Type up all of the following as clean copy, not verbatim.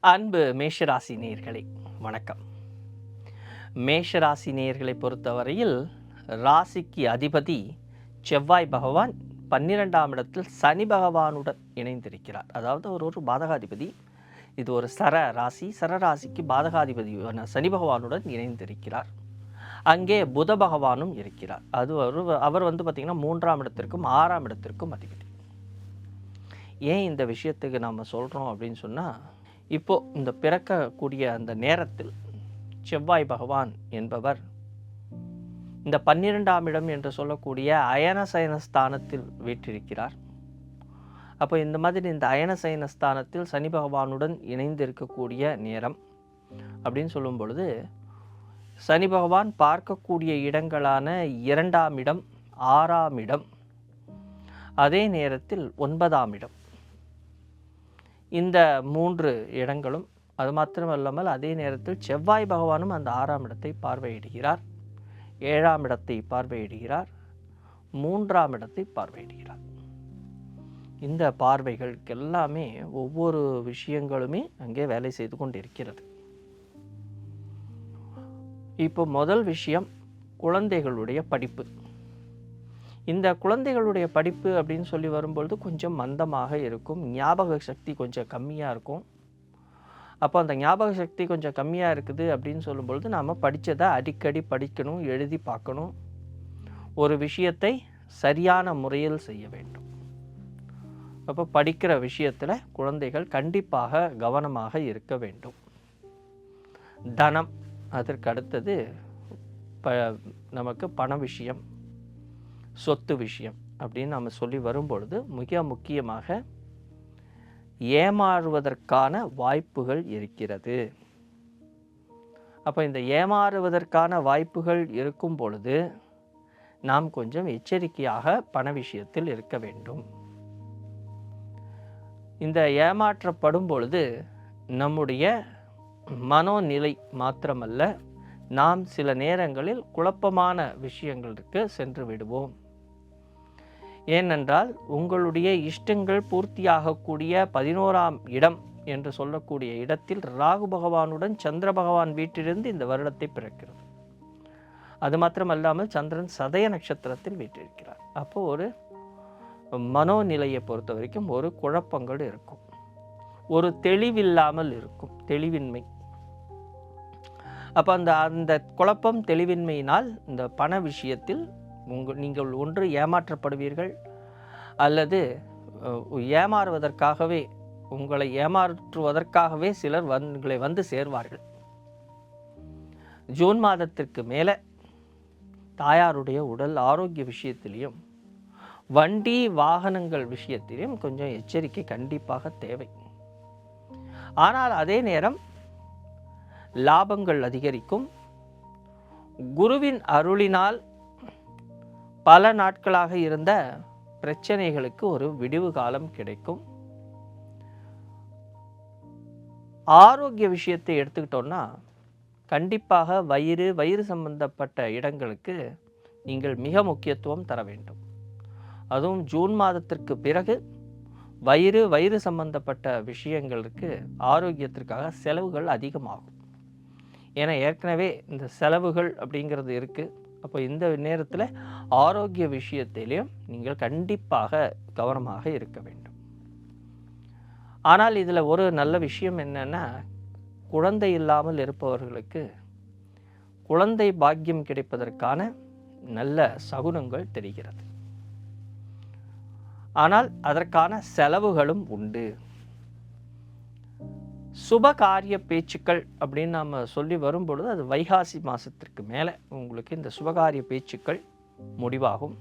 அன்பு மேஷராசி நேயர்களே வணக்கம். மேஷராசி நேயர்களை பொறுத்தவரையில் ராசிக்கு அதிபதி செவ்வாய் பகவான் 12ஆம் இடத்தில் சனி பகவானுடன் இணைந்திருக்கிறார். அதாவது ஒரு பாதகாதிபதி. இது ஒரு சரராசிக்கு பாதகாதிபதி சனி பகவானுடன் இணைந்திருக்கிறார். அங்கே புத பகவானும் இருக்கிறார். அவர் பார்த்திங்கன்னா 3ஆம் இடத்திற்கும் 6ஆம் இடத்திற்கும் அதிபதி. ஏன் இந்த விஷயத்துக்கு நாம் சொல்கிறோம் அப்படின்னு சொன்னால், இப்போது இந்த பிறக்கக்கூடிய அந்த நேரத்தில் செவ்வாய் பகவான் என்பவர் இந்த 12ஆம் இடம் என்று சொல்லக்கூடிய அயனசயனஸ்தானத்தில் வீற்றிருக்கிறார். அப்போ இந்த மாதிரி இந்த அயனசயனஸ்தானத்தில் சனி பகவானுடன் இணைந்து இருக்கக்கூடிய நேரம் அப்படின்னு சொல்லும் பொழுது, சனி பகவான் பார்க்கக்கூடிய இடங்களான 2ஆம் இடம், 6ஆம் இடம், அதே நேரத்தில் 9ஆம் இடம், இந்த 3 இடங்களும், அது மாத்திரமல்லாமல் அதே நேரத்தில் செவ்வாய் பகவானும் அந்த 6ஆம் இடத்தை பார்வையிடுகிறார், 7ஆம் இடத்தை பார்வையிடுகிறார், 3ஆம் இடத்தை பார்வையிடுகிறார். இந்த பார்வைகளுக்கு எல்லாமே ஒவ்வொரு விஷயங்களுமே அங்கே வேலை செய்து கொண்டிருக்கிறது. இப்போ முதல் விஷயம் குழந்தைகளுடைய படிப்பு. இந்த குழந்தைகளுடைய படிப்பு அப்படின்னு சொல்லி வரும்பொழுது கொஞ்சம் மந்தமாக இருக்கும். ஞாபக சக்தி கொஞ்சம் கம்மியாக இருக்கும். அப்போ அந்த ஞாபக சக்தி கொஞ்சம் கம்மியாக இருக்குது அப்படின்னு சொல்லும்பொழுது நாம் படித்ததை அடிக்கடி படிக்கணும், எழுதி பார்க்கணும். ஒரு விஷயத்தை சரியான முறையில் செய்ய வேண்டும். அப்போ படிக்கிற விஷயத்தில் குழந்தைகள் கண்டிப்பாக கவனமாக இருக்க வேண்டும். தனம், அதற்கு அடுத்தது நமக்கு பண விஷயம், சொத்து விஷயம் அப்படின்னு நாம் சொல்லி வரும்பொழுது மிக முக்கியமாக ஏமாறுவதற்கான வாய்ப்புகள் இருக்கிறது. அப்போ இந்த ஏமாறுவதற்கான வாய்ப்புகள் இருக்கும் பொழுது நாம் கொஞ்சம் எச்சரிக்கையாக பண விஷயத்தில் இருக்க வேண்டும். இந்த ஏமாற்றப்படும் பொழுது நம்முடைய மனோநிலை மாத்திரமல்ல, நாம் சில நேரங்களில் குழப்பமான விஷயங்களுக்கு சென்று விடுவோம். ஏனென்றால் உங்களுடைய இஷ்டங்கள் பூர்த்தியாகக்கூடிய 11ஆம் இடம் என்று சொல்லக்கூடிய இடத்தில் ராகு பகவானுடன் சந்திர பகவான் வீட்டிலிருந்து இந்த வருடத்தை பிறக்கிறது. அது மாத்திரமல்லாமல் சந்திரன் சதய நட்சத்திரத்தில் வீற்றிருக்கிறார். அப்போ ஒரு மனோநிலையை பொறுத்த வரைக்கும் ஒரு குழப்பங்கள் இருக்கும், ஒரு தெளிவில்லாமல் இருக்கும், தெளிவின்மை. அப்போ அந்த குழப்பம் தெளிவின்மையினால் இந்த பண விஷயத்தில் நீங்கள் ஒன்று ஏமாற்றப்படுவீர்கள், அல்லது ஏமாறுவதற்காகவே உங்களை ஏமாற்றுவதற்காகவே சிலர் உங்களை வந்து சேர்வார்கள். ஜூன் மாதத்திற்கு மேலே தாயாருடைய உடல் ஆரோக்கிய விஷயத்திலையும் வண்டி வாகனங்கள் விஷயத்திலையும் கொஞ்சம் எச்சரிக்கை கண்டிப்பாக தேவை. ஆனால் அதே நேரம் லாபங்கள் அதிகரிக்கும். குருவின் அருளினால் பல நாட்களாக இருந்த பிரச்சனைகளுக்கு ஒரு விடிவு காலம் கிடைக்கும். ஆரோக்கிய விஷயத்தை எடுத்துக்கிட்டோம்னா கண்டிப்பாக வயிறு சம்பந்தப்பட்ட இடங்களுக்கு நீங்கள் மிக முக்கியத்துவம் தர வேண்டும். அதுவும் ஜூன் மாதத்திற்கு பிறகு வயிறு சம்பந்தப்பட்ட விஷயங்களுக்கு ஆரோக்கியத்திற்காக செலவுகள் அதிகமாகும். ஏன்னா ஏற்கனவே இந்த செலவுகள் அப்படிங்கிறது இருக்குது. அப்போ இந்த நேரத்தில் ஆரோக்கிய விஷயத்திலையும் நீங்கள் கண்டிப்பாக கவனமாக இருக்க வேண்டும். ஆனால் இதில் ஒரு நல்ல விஷயம் என்னன்னா, குழந்தை இல்லாமல் இருப்பவர்களுக்கு குழந்தை பாக்கியம் கிடைப்பதற்கான நல்ல சகுனங்கள் தெரிகிறது. ஆனால் அதற்கான செலவுகளும் உண்டு. சுபகாரிய பேச்சுக்கள் அப்படின்னு நாம் சொல்லி வரும்பொழுது அது வைகாசி மாதத்திற்கு மேலே உங்களுக்கு இந்த சுபகாரிய பேச்சுக்கள் முடிவாகும்.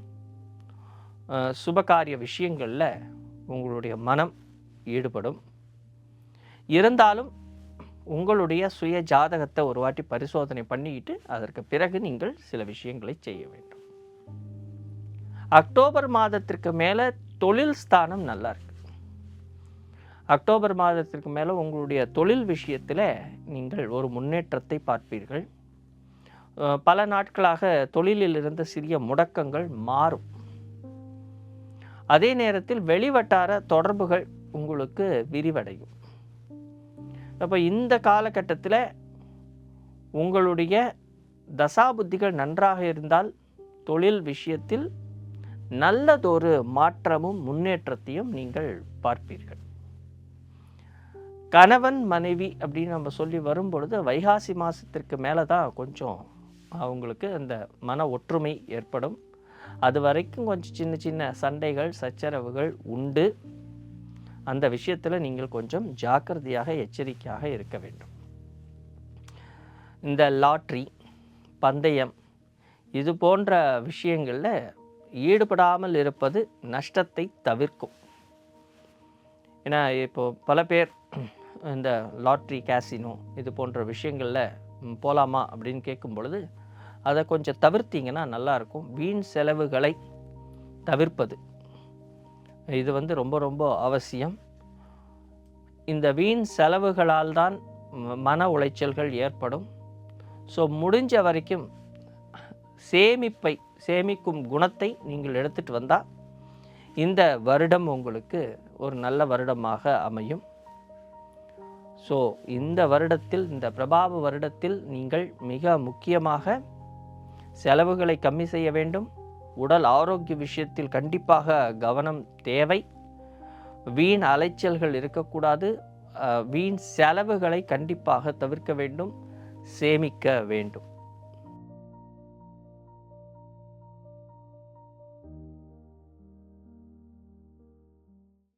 சுபகாரிய விஷயங்களில் உங்களுடைய மனம் ஈடுபடும். இருந்தாலும் உங்களுடைய சுய ஜாதகத்தை ஒரு வாட்டி பரிசோதனை பண்ணிக்கிட்டு அதற்கு பிறகு நீங்கள் சில விஷயங்களை செய்ய வேண்டும். அக்டோபர் மாதத்திற்கு மேலே தொழில் ஸ்தானம் நல்லா இருக்கு. அக்டோபர் மாதத்திற்கு மேலே உங்களுடைய தொழில் விஷயத்தில் நீங்கள் ஒரு முன்னேற்றத்தை பார்ப்பீர்கள். பல நாட்களாக தொழிலில் இருந்த சிறிய முடக்கங்கள் மாறும். அதே நேரத்தில் வெளிவட்டார தொடர்புகள் உங்களுக்கு விரிவடையும். அப்போ இந்த காலகட்டத்தில் உங்களுடைய தசாபுத்திகள் நன்றாக இருந்தால் தொழில் விஷயத்தில் நல்லதொரு மாற்றமும் முன்னேற்றத்தையும் நீங்கள் பார்ப்பீர்கள். கணவன் மனைவி அப்படின்னு நம்ம சொல்லி வரும்பொழுது வைகாசி மாதத்திற்கு மேலே தான் கொஞ்சம் அவங்களுக்கு அந்த மன ஒற்றுமை ஏற்படும். அது வரைக்கும் கொஞ்சம் சின்ன சின்ன சண்டைகள் சச்சரவுகள் உண்டு. அந்த விஷயத்தில் நீங்கள் கொஞ்சம் ஜாக்கிரதையாக எச்சரிக்கையாக இருக்க வேண்டும். இந்த லாட்ரி பந்தயம் இது போன்ற விஷயங்களில் ஈடுபடாமல் இருப்பது நஷ்டத்தை தவிர்க்கும். ஏன்னா இப்போது பல பேர் இந்த லாட்ரி கேசினோ இது போன்ற விஷயங்களில் போகலாமா அப்படின்னு கேட்கும் பொழுது அதை கொஞ்சம் தவிர்த்திங்கன்னா நல்லாயிருக்கும். வீண் செலவுகளை தவிர்ப்பது இது ரொம்ப ரொம்ப அவசியம். இந்த வீண் செலவுகளால் தான் மன உளைச்சல்கள் ஏற்படும். ஸோ முடிஞ்ச வரைக்கும் சேமிக்கும் குணத்தை நீங்கள் எடுத்துகிட்டு வந்தால் இந்த வருடம் உங்களுக்கு ஒரு நல்ல வருடமாக அமையும். ஸோ இந்த வருடத்தில், இந்த பிரபாவ வருடத்தில் நீங்கள் மிக முக்கியமாக செலவுகளை கம்மி செய்ய வேண்டும். உடல் ஆரோக்கிய விஷயத்தில் கண்டிப்பாக கவனம் தேவை. வீண் அலைச்சல்கள் இருக்கக்கூடாது. வீண் செலவுகளை கண்டிப்பாக தவிர்க்க வேண்டும், சேமிக்க வேண்டும்.